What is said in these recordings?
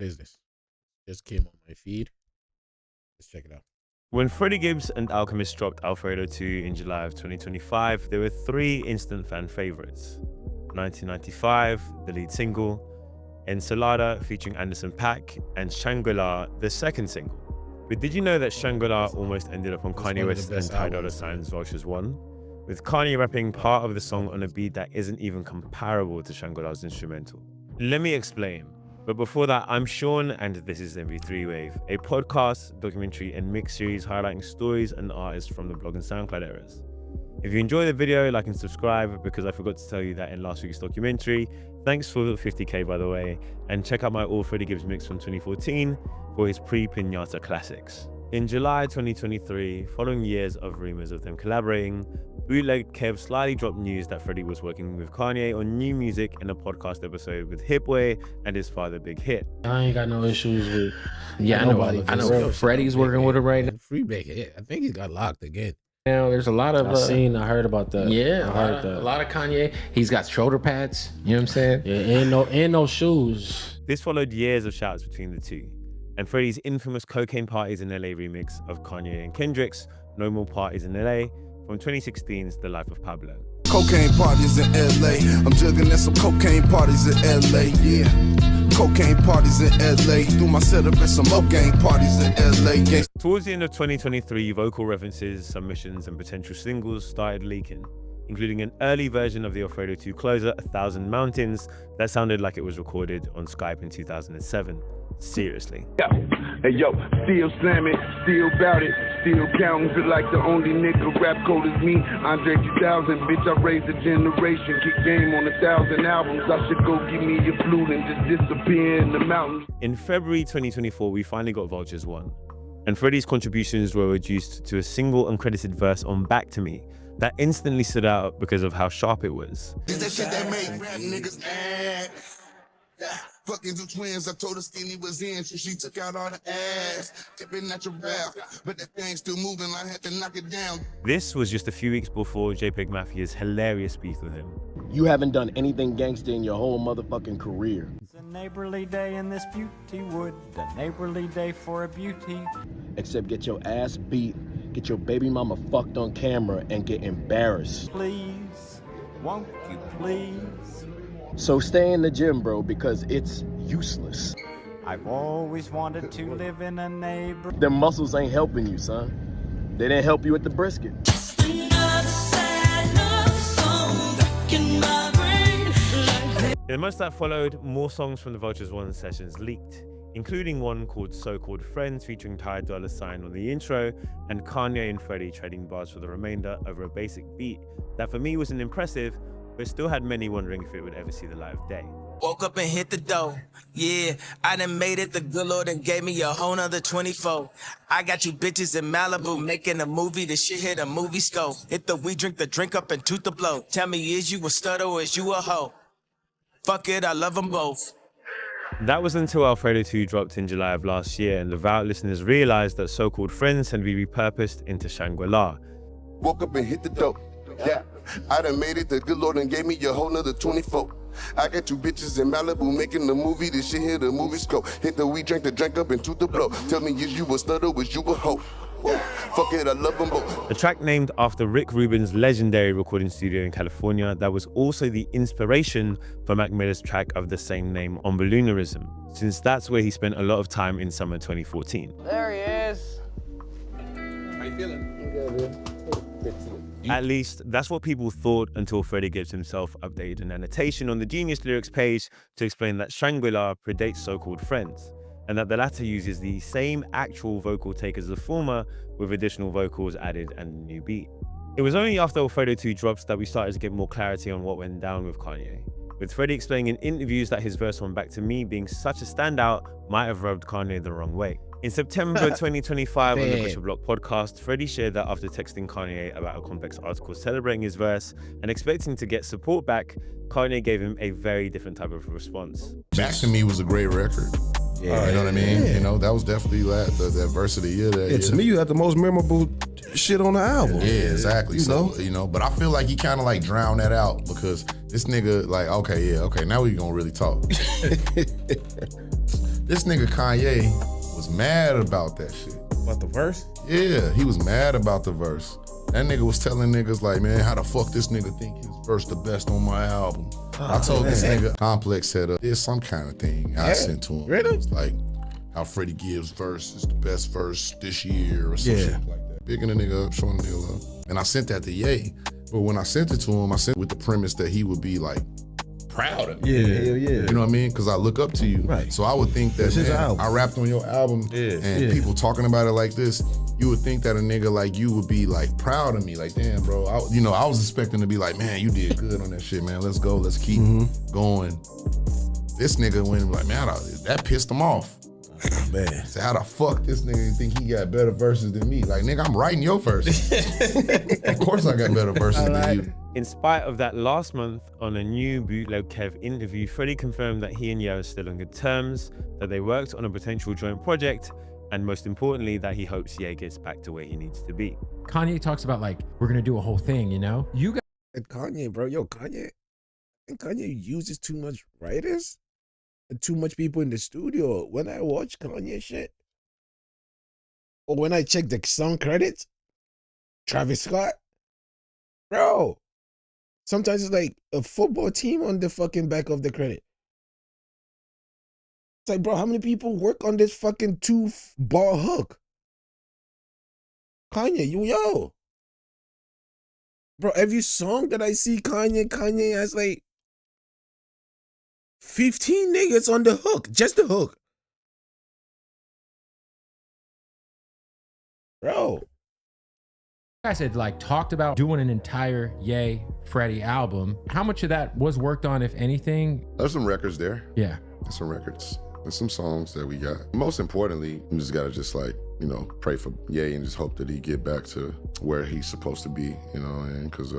What is this? Just came on my feed. Let's check it out. When Freddie Gibbs and Alchemist dropped Alfredo 2 in July of 2025, there were 3 instant fan favorites. 1995, the lead single, Ensalada featuring Anderson .Paak, and Shangri-La, the second single. But did you know that Shangri-La almost ended up on Kanye West and Ty Dolla $ign's Vultures 1? With Kanye rapping part of the song on a beat that isn't even comparable to Shangri-La's instrumental. Let me explain. But before that, I'm Sean, and this is MV3 Wave, a podcast, documentary, and mix series highlighting stories and artists from the blog and SoundCloud eras. If you enjoy the video, like and subscribe, because I forgot to tell you that in last week's documentary. Thanks for the 50k, by the way, and check out my All Freddie Gibbs mix from 2014 for his pre-Pinata classics. In July 2023, following years of rumors of them collaborating, Bootleg Kev slyly dropped news that Freddie was working with Kanye on new music in a podcast episode with Hit Boy and his father Big Hit. I ain't got no issues with I know Freddie's working with her right now. Free Big Hit. I think he got locked again. Now there's a lot of I heard about that. Yeah, a lot of Kanye. He's got shoulder pads. You know what I'm saying? Yeah, and no shoes. This followed years of shouts between the two, and Freddie's infamous Cocaine Parties in LA remix of Kanye and Kendrick's No More Parties in LA from 2016's The Life of Pablo. Cocaine parties in LA. I'm juggling at some cocaine parties in LA, yeah. Cocaine parties in LA. Do my setup at some cocaine parties in LA, yeah. Towards the end of 2023, vocal references, submissions, and potential singles started leaking, including an early version of the Alfredo 2 closer, 1,000 Mountains, that sounded like it was recorded on Skype in 2007. Seriously. Hey yo, still slamming, still bout it, still counting. Feel like the only nigga rap code is me. Andre 2000, bitch, I raised a generation. Kick game on 1,000 albums. I should go give me a flute and just disappear in the mountains. In February 2024, we finally got Vultures 1, and Freddie's contributions were reduced to a single uncredited verse on Back to Me that instantly stood out because of how sharp it was. Is that shit that make rap niggas fucking two twins, I told her skinny was in, so she took out all the ass. Tipping at your rap, but that thing still moving, I had to knock it down. This was just a few weeks before JPEG Mafia's hilarious beef with him. You haven't done anything gangster in your whole motherfucking career. It's a neighborly day in this beauty wood, a neighborly day for a beauty. Except get your ass beat, get your baby mama fucked on camera, and get embarrassed. Please, won't you please? So stay in the gym, bro, because it's useless. I've always wanted to live in a neighbor. Them muscles ain't helping you, son. They didn't help you with the brisket. In the months that followed, more songs from the Vultures 1 sessions leaked, including one called So-Called Friends featuring Ty Dolla $ign on the intro, and Kanye and Freddie trading bars for the remainder over a basic beat that for me wasn't impressive, but still had many wondering if it would ever see the light of day. Woke up and hit the dough. Yeah, I done made it. The good Lord and gave me a whole nother 24. I got you bitches in Malibu making a movie. The shit hit a movie scope. Hit the we drink the drink up and toot the blow. Tell me, is you a stutter or is you a hoe? Fuck it, I love them both. That was until Alfredo 2 dropped in July of last year, and devout listeners realized that So-Called Friends had been repurposed into Shangri-La. Woke up and hit the dope, yeah. I done made it, the good Lord and gave me a whole nother 24. I got two bitches in Malibu making the movie, this shit hit a movie scope. Hit the we drank the drink up and toot the blow. Tell me, is you a stutter or is you a hoe? Fuck it, I love them both. The track named after Rick Rubin's legendary recording studio in California that was also the inspiration for Mac Miller's track of the same name on Balloonerism, since that's where he spent a lot of time in summer 2014. There he is. How you feeling? Good. At least, that's what people thought until Freddie Gibbs himself updated an annotation on the Genius Lyrics page to explain that Shangri-La predates So-Called Friends, and that the latter uses the same actual vocal take as the former, with additional vocals added and a new beat. It was only after Alfredo 2 drops that we started to get more clarity on what went down with Kanye, with Freddie explaining in interviews that his verse on Back to Me being such a standout might have rubbed Kanye the wrong way. In September 2025 on the Bishop Block podcast, Freddie shared that after texting Kanye about a complex article celebrating his verse and expecting to get support back, Kanye gave him a very different type of response. Back to Me was a great record. Yeah, you know what I mean? Yeah. You know, that was definitely that verse of the year. To me, you had the most memorable shit on the album. Yeah, exactly. You know, but I feel like he kind of like drowned that out because this nigga like, okay, now we gonna really talk. This nigga Kanye was mad about that shit. About the verse? Yeah, he was mad about the verse. That nigga was telling niggas like, man, how the fuck this nigga think his verse the best on my album? I told this nigga, Complex said, there's some kind of thing I sent to him. Really? It's like how Freddie Gibbs' verse is the best verse this year or some shit like that. Picking the nigga up, showing the nigga love. And I sent that to Ye. But when I sent it to him, I sent it with the premise that he would be like, proud of me. Yeah, hell yeah. You know what I mean? Because I look up to you. Right. So I would think that, man, I rapped on your album and people talking about it like this, you would think that a nigga like you would be like proud of me. Like, damn, bro. I was expecting to be like, man, you did good on that shit, man. Let's go. Let's keep going. This nigga went like, man, that pissed him off. Man. So how the fuck this nigga think he got better verses than me? Like, nigga, I'm writing your verses. Of course I got better verses than you. In spite of that, last month on a new Bootleg Kev interview, Freddie confirmed that he and Ye are still on good terms, that they worked on a potential joint project, and most importantly, that he hopes Ye gets back to where he needs to be. Kanye talks about like, we're gonna do a whole thing, you know? You guys. And Kanye, bro, Kanye, I think Kanye uses too much writers and too much people in the studio. When I watch Kanye shit, or when I check the song credits, Travis Scott, bro, sometimes it's like a football team on the fucking back of the credit. It's like, bro, how many people work on this fucking 2-ball hook? Kanye, yo. Bro, every song that I see Kanye has like 15 niggas on the hook, just the hook. Bro. guys had like talked about doing an entire Ye Freddie album. How much of that was worked on, if anything? There's some records there. Yeah. There's some records. There's some songs that we got. Most importantly, you just gotta just like, pray for Ye and just hope that he get back to where he's supposed to be, and cause,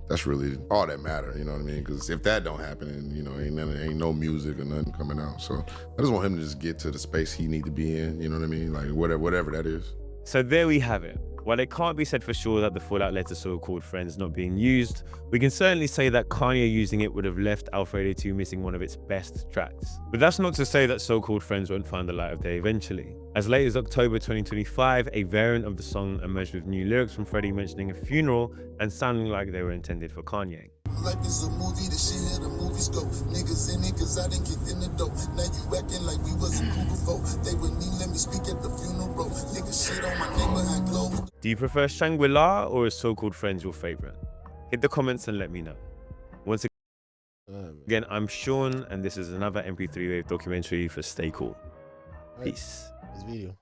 that's really all that matter, you know what I mean? Cause if that don't happen, and, ain't no music or nothing coming out. So I just want him to just get to the space he need to be in, you know what I mean? Like whatever that is. So there we have it. While it can't be said for sure that the fallout led to so-called friends not being used, we can certainly say that Kanye using it would have left Alfredo 2 missing one of its best tracks. But that's not to say that so-called friends won't find the light of day eventually. As late as October 2025, a variant of the song emerged with new lyrics from Freddie mentioning a funeral and sounding like they were intended for Kanye. Life is a movie, the shit here, the movie scope. Niggas in it cause I didn't kick in the dope. Now you acting like we wasn't cool before. They wouldn't even let me speak at the funeral. Niggas shit on my name behind clothes. Do you prefer Shangri-La or is so-called friends your favorite? Hit the comments and let me know. Once again, I'm Sean and this is another MP3 Wave documentary for Stay Cool. Peace. This video.